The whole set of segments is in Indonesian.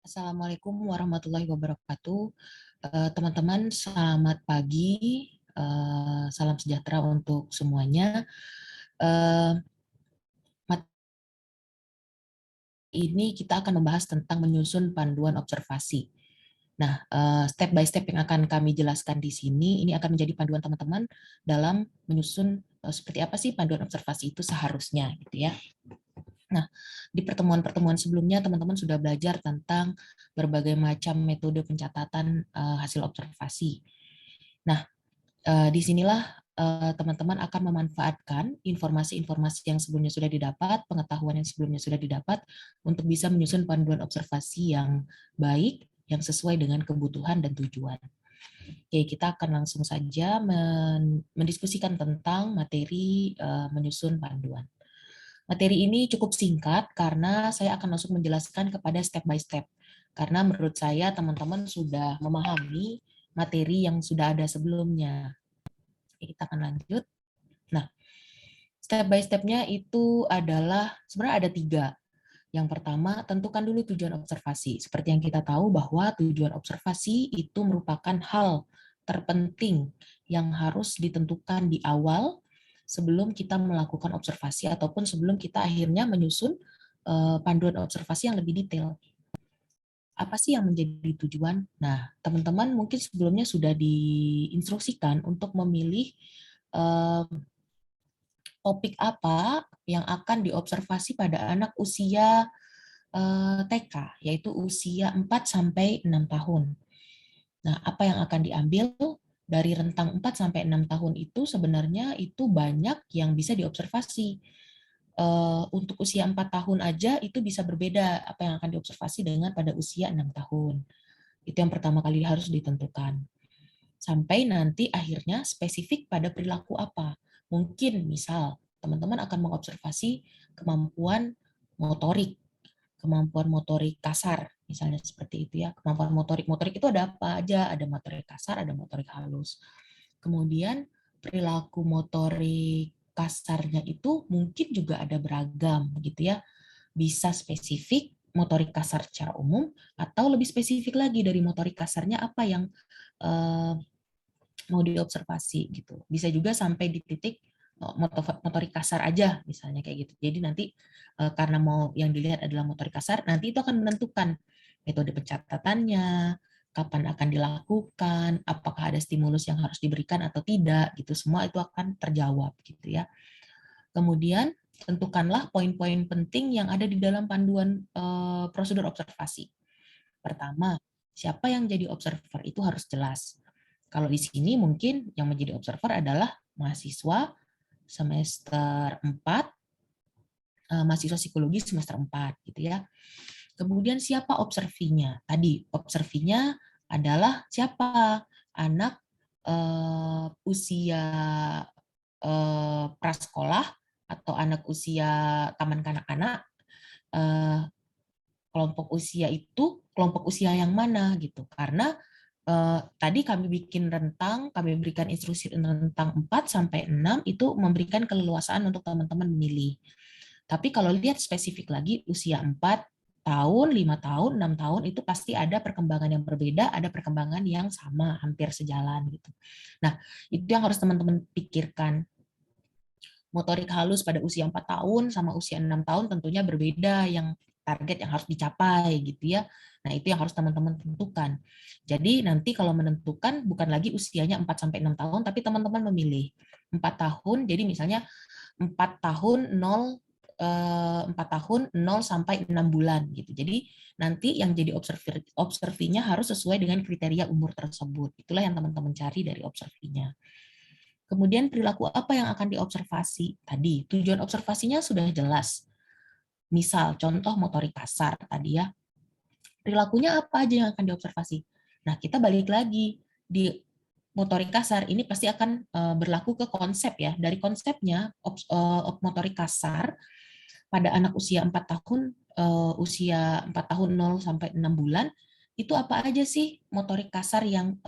Assalamualaikum warahmatullahi wabarakatuh. Teman-teman, selamat pagi. Salam sejahtera untuk semuanya. Eh, Materi ini kita akan membahas tentang menyusun panduan observasi. Nah, step by step yang akan kami jelaskan di sini, ini akan menjadi panduan teman-teman dalam menyusun seperti apa sih panduan observasi itu seharusnya, gitu ya. Nah, di pertemuan-pertemuan sebelumnya teman-teman sudah belajar tentang berbagai macam metode pencatatan hasil observasi. Nah, disinilah teman-teman akan memanfaatkan informasi-informasi yang sebelumnya sudah didapat, pengetahuan yang sebelumnya sudah didapat, untuk bisa menyusun panduan observasi yang baik, yang sesuai dengan kebutuhan dan tujuan. Oke, kita akan langsung saja mendiskusikan tentang materi menyusun panduan. Materi ini cukup singkat karena saya akan langsung menjelaskan kepada step by step. Karena menurut saya teman-teman sudah memahami materi yang sudah ada sebelumnya. Kita akan lanjut. Nah, step by step-nya itu adalah, sebenarnya ada 3. Yang pertama, tentukan dulu tujuan observasi. Seperti yang kita tahu bahwa tujuan observasi itu merupakan hal terpenting yang harus ditentukan di awal sebelum kita melakukan observasi ataupun sebelum kita akhirnya menyusun panduan observasi yang lebih detail. Apa sih yang menjadi tujuan? Nah, teman-teman mungkin sebelumnya sudah diinstruksikan untuk memilih eh, topik apa yang akan diobservasi pada anak usia TK, yaitu usia 4 sampai 6 tahun. Nah, apa yang akan diambil dari rentang 4 sampai 6 tahun itu sebenarnya itu banyak yang bisa diobservasi. Untuk usia 4 tahun aja itu bisa berbeda apa yang akan diobservasi dengan pada usia 6 tahun. Itu yang pertama kali harus ditentukan. Sampai nanti akhirnya spesifik pada perilaku apa. Mungkin misal teman-teman akan mengobservasi kemampuan motorik, kemampuan motorik kasar, misalnya seperti itu ya. Kemampuan motorik itu ada apa aja? Ada motorik kasar, ada motorik halus. Kemudian perilaku motorik kasarnya itu mungkin juga ada beragam gitu ya. Bisa spesifik motorik kasar secara umum atau lebih spesifik lagi dari motorik kasarnya apa yang eh, mau diobservasi gitu. Bisa juga sampai di titik motorik kasar aja misalnya kayak gitu. Jadi nanti karena mau yang dilihat adalah motorik kasar, nanti itu akan menentukan metode pencatatannya, kapan akan dilakukan, apakah ada stimulus yang harus diberikan atau tidak gitu. Semua itu akan terjawab gitu ya. Kemudian tentukanlah poin-poin penting yang ada di dalam panduan prosedur observasi. Pertama, siapa yang jadi observer itu harus jelas. Kalau di sini mungkin yang menjadi observer adalah mahasiswa semester 4, mahasiswa psikologi semester 4 gitu ya. Kemudian siapa observinya? Tadi observinya adalah siapa? Anak usia prasekolah atau anak usia taman kanak-kanak, kelompok usia itu kelompok usia yang mana gitu. Karena tadi kami bikin rentang, kami berikan instruksi rentang 4 sampai 6 itu memberikan keleluasaan untuk teman-teman memilih. Tapi kalau lihat spesifik lagi usia 4 tahun, 5 tahun, 6 tahun itu pasti ada perkembangan yang berbeda, ada perkembangan yang sama, hampir sejalan gitu. Nah, itu yang harus teman-teman pikirkan. Motorik halus pada usia 4 tahun sama usia 6 tahun tentunya berbeda yang target yang harus dicapai gitu ya. Nah, itu yang harus teman-teman tentukan. Jadi nanti kalau menentukan bukan lagi usianya 4 sampai 6 tahun tapi teman-teman memilih 4 tahun. Jadi misalnya 4 tahun 0 4 tahun 0 sampai 6 bulan gitu. Jadi nanti yang jadi observinya harus sesuai dengan kriteria umur tersebut. Itulah yang teman-teman cari dari observinya. Kemudian perilaku apa yang akan diobservasi? Tadi tujuan observasinya sudah jelas. Misal contoh motorik kasar tadi ya. Perilakunya apa aja yang akan diobservasi? Nah, kita balik lagi di motorik kasar ini pasti akan berlaku ke konsep ya. Dari konsepnya motorik kasar pada anak usia 4 tahun usia 4 tahun 0 sampai 6 bulan itu apa aja sih motorik kasar yang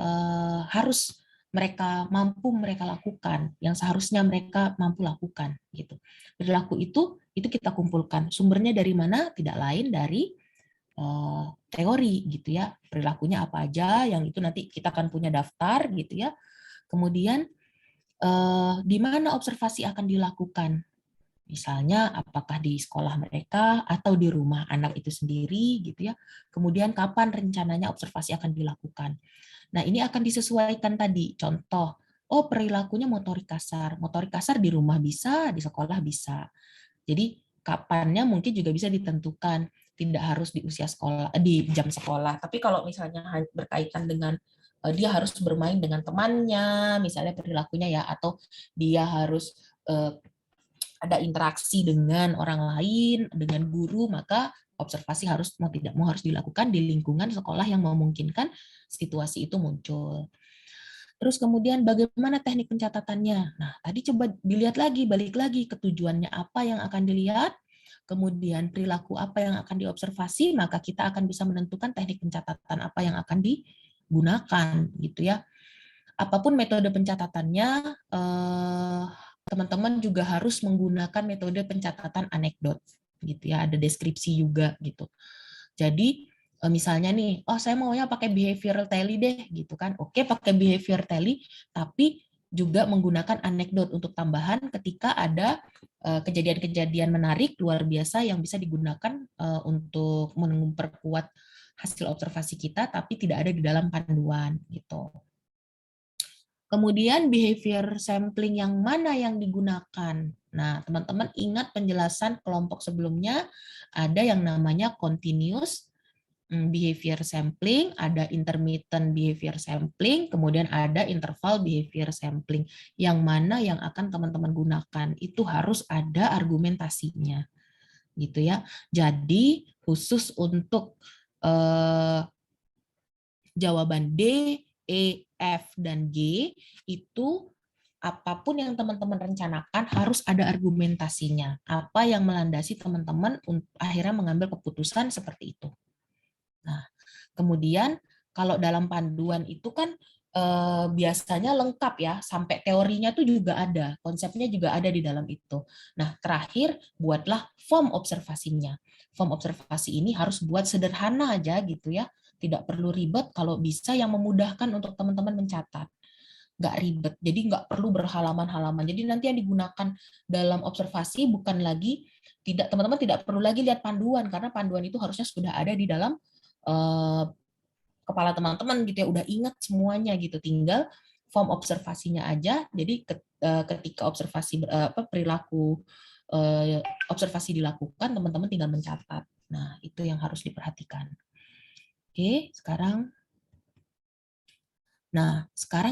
harus mereka lakukan, yang seharusnya mereka mampu lakukan gitu. Perilaku itu kita kumpulkan. Sumbernya dari mana? Tidak lain dari teori gitu ya, perilakunya apa aja, yang itu nanti kita akan punya daftar gitu ya. Kemudian di mana observasi akan dilakukan. Misalnya apakah di sekolah mereka atau di rumah anak itu sendiri gitu ya. Kemudian kapan rencananya observasi akan dilakukan. Nah, ini akan disesuaikan tadi. Contoh, oh perilakunya motorik kasar. Motorik kasar di rumah bisa, di sekolah bisa. Jadi kapannya mungkin juga bisa ditentukan, tidak harus di usia sekolah, di jam sekolah. Tapi kalau misalnya berkaitan dengan dia harus bermain dengan temannya, misalnya perilakunya ya, atau dia harus ada interaksi dengan orang lain, dengan guru, maka observasi harus mau tidak mau harus dilakukan di lingkungan sekolah yang memungkinkan situasi itu muncul. Terus kemudian bagaimana teknik pencatatannya? Nah, tadi coba dilihat lagi, balik lagi ke tujuannya apa yang akan dilihat, kemudian perilaku apa yang akan diobservasi, maka kita akan bisa menentukan teknik pencatatan apa yang akan digunakan gitu ya. Apapun metode pencatatannya, teman-teman juga harus menggunakan metode pencatatan anekdot gitu ya, ada deskripsi juga gitu. Jadi misalnya nih, oh saya maunya pakai behavioral tally deh gitu kan. Oke, pakai behavior tally tapi juga menggunakan anekdot untuk tambahan ketika ada kejadian-kejadian menarik luar biasa yang bisa digunakan untuk memperkuat hasil observasi kita tapi tidak ada di dalam panduan gitu. Kemudian behavior sampling yang mana yang digunakan? Nah, teman-teman ingat penjelasan kelompok sebelumnya, ada yang namanya continuous behavior sampling, ada intermittent behavior sampling, kemudian ada interval behavior sampling. Yang mana yang akan teman-teman gunakan? Itu harus ada argumentasinya. Gitu ya. Jadi, khusus untuk jawaban D, E, F, dan G itu apapun yang teman-teman rencanakan harus ada argumentasinya. Apa yang melandasi teman-teman akhirnya mengambil keputusan seperti itu. Nah, kemudian kalau dalam panduan itu kan biasanya lengkap ya, sampai teorinya tuh juga ada, konsepnya juga ada di dalam itu. Nah, terakhir buatlah form observasinya. Form observasi ini harus buat sederhana aja gitu ya, tidak perlu ribet, kalau bisa yang memudahkan untuk teman-teman mencatat. Nggak ribet, jadi nggak perlu berhalaman-halaman. Jadi nanti yang digunakan dalam observasi bukan lagi, tidak teman-teman tidak perlu lagi lihat panduan, karena panduan itu harusnya sudah ada di dalam kepala teman-teman gitu ya, udah ingat semuanya gitu, tinggal form observasinya aja. Jadi ketika observasi perilaku observasi dilakukan, teman-teman tinggal mencatat. Nah, itu yang harus diperhatikan. Oke, sekarang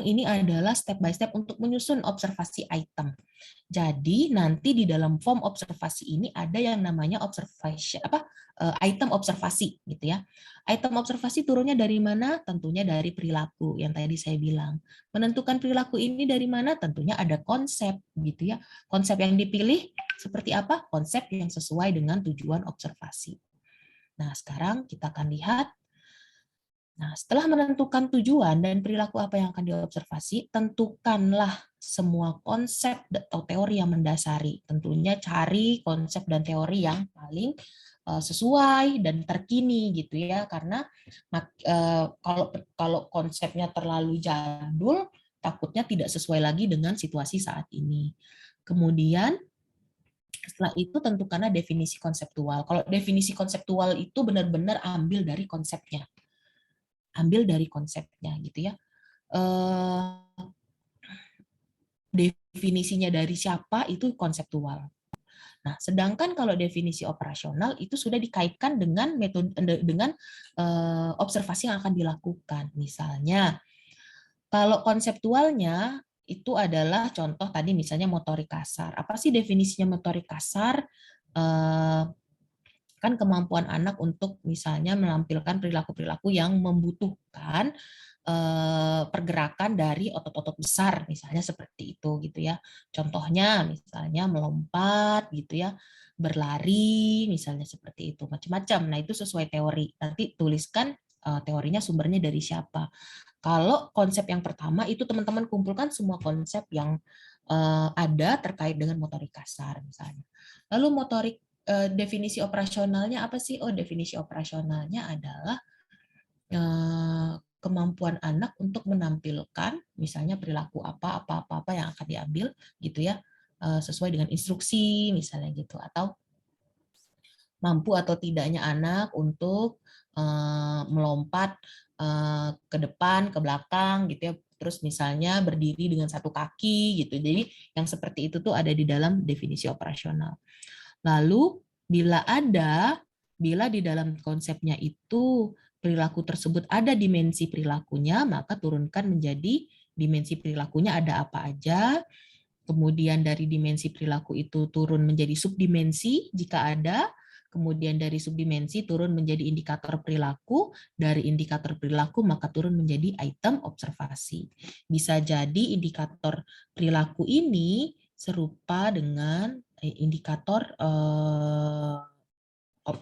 ini adalah step by step untuk menyusun observasi item. Jadi nanti di dalam form observasi ini ada yang namanya item observasi gitu ya. Item observasi turunnya dari mana? Tentunya dari perilaku yang tadi saya bilang. Menentukan perilaku ini dari mana? Tentunya ada konsep gitu ya. Konsep yang dipilih seperti apa? Konsep yang sesuai dengan tujuan observasi. Nah, sekarang kita akan lihat. Nah, setelah menentukan tujuan dan perilaku apa yang akan diobservasi, tentukanlah semua konsep atau teori yang mendasari. Tentunya cari konsep dan teori yang paling sesuai dan terkini gitu ya, karena kalau konsepnya terlalu jadul, takutnya tidak sesuai lagi dengan situasi saat ini. Kemudian setelah itu tentukanlah definisi konseptual. Kalau definisi konseptual itu benar-benar ambil dari konsepnya. Ambil dari konsepnya gitu ya. Definisinya dari siapa itu konseptual. Nah, sedangkan kalau definisi operasional itu sudah dikaitkan dengan metode dengan observasi yang akan dilakukan. Misalnya, kalau konseptualnya itu adalah contoh tadi misalnya motorik kasar. Apa sih definisinya motorik kasar? Kan kemampuan anak untuk misalnya menampilkan perilaku-perilaku yang membutuhkan pergerakan dari otot-otot besar, misalnya seperti itu gitu ya. Contohnya misalnya melompat gitu ya, berlari misalnya seperti itu, macam-macam. Nah, itu sesuai teori. Nanti tuliskan teorinya sumbernya dari siapa. Kalau konsep yang pertama itu teman-teman kumpulkan semua konsep yang ada terkait dengan motorik kasar misalnya. Lalu motorik definisi operasionalnya apa sih? Oh, definisi operasionalnya adalah kemampuan anak untuk menampilkan misalnya perilaku apa yang akan diambil gitu ya, sesuai dengan instruksi misalnya gitu, atau mampu atau tidaknya anak untuk melompat ke depan, ke belakang gitu ya, terus misalnya berdiri dengan satu kaki gitu. Jadi yang seperti itu tuh ada di dalam definisi operasional. Lalu bila di dalam konsepnya itu perilaku tersebut ada dimensi perilakunya, maka turunkan menjadi dimensi perilakunya ada apa aja. Kemudian dari dimensi perilaku itu turun menjadi subdimensi jika ada. Kemudian dari subdimensi turun menjadi indikator perilaku. Dari indikator perilaku maka turun menjadi item observasi. Bisa jadi indikator perilaku ini serupa dengan indikator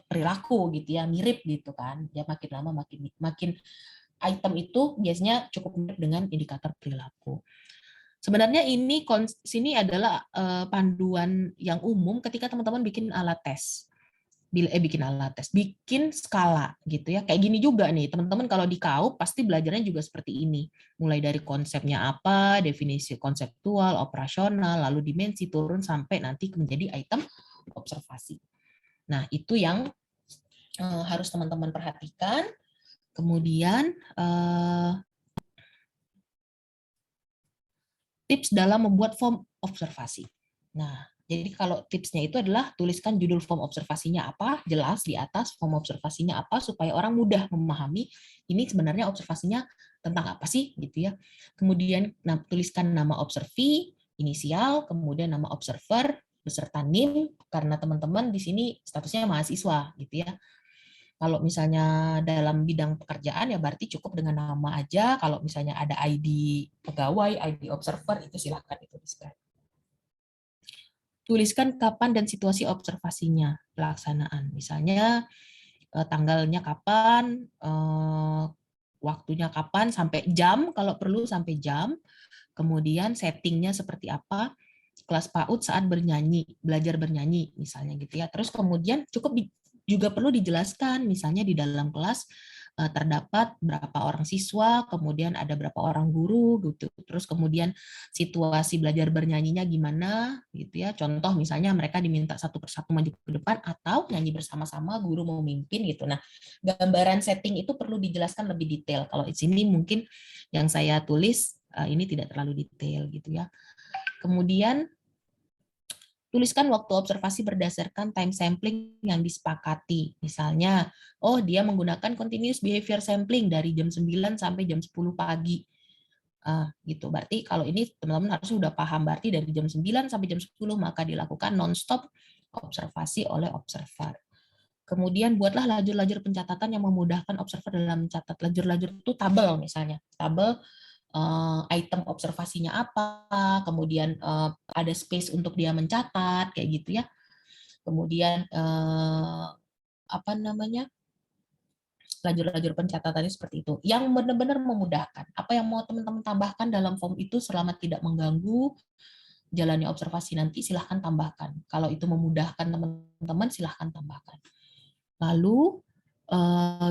perilaku gitu ya, mirip gitu kan. Ya makin lama makin item itu biasanya cukup mirip dengan indikator perilaku. Sebenarnya sini adalah panduan yang umum ketika teman-teman bikin alat tes. Bikin skala gitu ya. Kayak gini juga nih, teman-teman kalau di KAUP pasti belajarnya juga seperti ini. Mulai dari konsepnya apa, definisi konseptual, operasional, lalu dimensi turun sampai nanti menjadi item observasi. Nah, itu yang harus teman-teman perhatikan. Kemudian tips dalam membuat form observasi. Nah, jadi kalau tipsnya itu adalah tuliskan judul form observasinya apa, jelas di atas form observasinya apa, supaya orang mudah memahami ini sebenarnya observasinya tentang apa sih, gitu ya. Kemudian tuliskan nama observee, inisial, kemudian nama observer, beserta NIM, karena teman-teman di sini statusnya mahasiswa, gitu ya. Kalau misalnya dalam bidang pekerjaan ya berarti cukup dengan nama aja. Kalau misalnya ada ID pegawai, ID observer, itu silahkan dituliskan. Tuliskan kapan dan situasi observasinya, pelaksanaan. Misalnya tanggalnya kapan, waktunya kapan, sampai jam, kalau perlu sampai jam. Kemudian settingnya seperti apa, kelas PAUD saat bernyanyi, belajar bernyanyi misalnya gitu ya. Terus kemudian juga perlu dijelaskan misalnya di dalam kelas terdapat berapa orang siswa, kemudian ada berapa orang guru gitu. Terus kemudian situasi belajar bernyanyinya gimana gitu ya. Contoh misalnya mereka diminta satu persatu maju ke depan atau nyanyi bersama-sama guru mau mimpin gitu. Nah, gambaran setting itu perlu dijelaskan lebih detail. Kalau di sini mungkin yang saya tulis ini tidak terlalu detail gitu ya. Kemudian tuliskan waktu observasi berdasarkan time sampling yang disepakati. Misalnya, oh dia menggunakan continuous behavior sampling dari jam 9 sampai jam 10 pagi. Gitu. Berarti kalau ini teman-teman harus sudah paham, berarti dari jam 9 sampai jam 10 maka dilakukan non-stop observasi oleh observer. Kemudian buatlah lajur-lajur pencatatan yang memudahkan observer dalam mencatat. Lajur-lajur itu tabel misalnya. Tabel item observasinya apa, kemudian ada space untuk dia mencatat kayak gitu ya. Kemudian apa namanya? Lajur-lajur pencatatannya seperti itu. Yang benar-benar memudahkan. Apa yang mau teman-teman tambahkan dalam form itu selama tidak mengganggu jalannya observasi nanti silahkan tambahkan. Kalau itu memudahkan teman-teman silahkan tambahkan. Lalu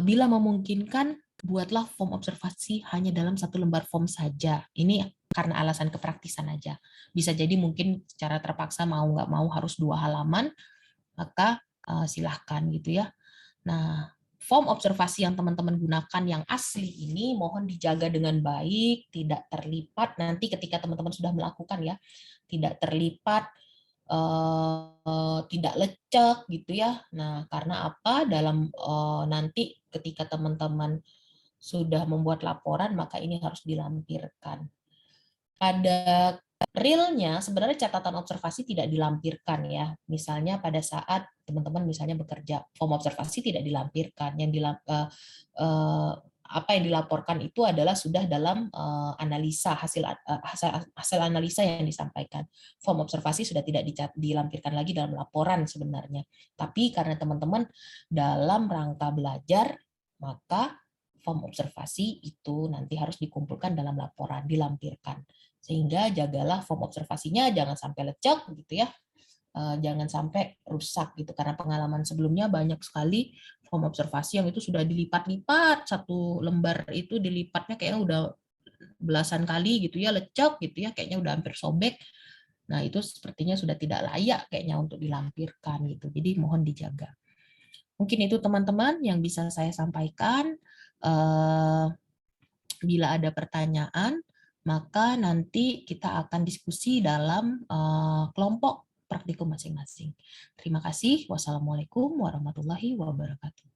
bila memungkinkan buatlah form observasi hanya dalam satu lembar form saja. Ini karena alasan kepraktisan aja. Bisa jadi mungkin secara terpaksa mau nggak mau harus 2 halaman, maka silahkan gitu ya. Nah, form observasi yang teman-teman gunakan yang asli ini mohon dijaga dengan baik, tidak terlipat nanti ketika teman-teman sudah melakukan ya, tidak terlipat, tidak lecek gitu ya. Nah, karena apa? Dalam nanti ketika teman-teman sudah membuat laporan, maka ini harus dilampirkan. Pada realnya sebenarnya catatan observasi tidak dilampirkan ya. Misalnya pada saat teman-teman misalnya bekerja, form observasi tidak dilampirkan. Apa yang dilaporkan itu adalah sudah dalam analisa hasil analisa yang disampaikan. Form observasi sudah tidak dilampirkan lagi dalam laporan sebenarnya. Tapi karena teman-teman dalam rangka belajar, maka form observasi itu nanti harus dikumpulkan dalam laporan, dilampirkan. Sehingga jagalah form observasinya jangan sampai lecek gitu ya. jangan sampai rusak gitu, karena pengalaman sebelumnya banyak sekali form observasi yang itu sudah dilipat-lipat, satu lembar itu dilipatnya kayaknya udah belasan kali gitu ya, lecek gitu ya, kayaknya udah hampir sobek. Nah, itu sepertinya sudah tidak layak kayaknya untuk dilampirkan gitu. Jadi mohon dijaga. Mungkin itu teman-teman yang bisa saya sampaikan. Bila ada pertanyaan, maka nanti kita akan diskusi dalam kelompok praktikum masing-masing. Terima kasih. Wassalamualaikum warahmatullahi wabarakatuh.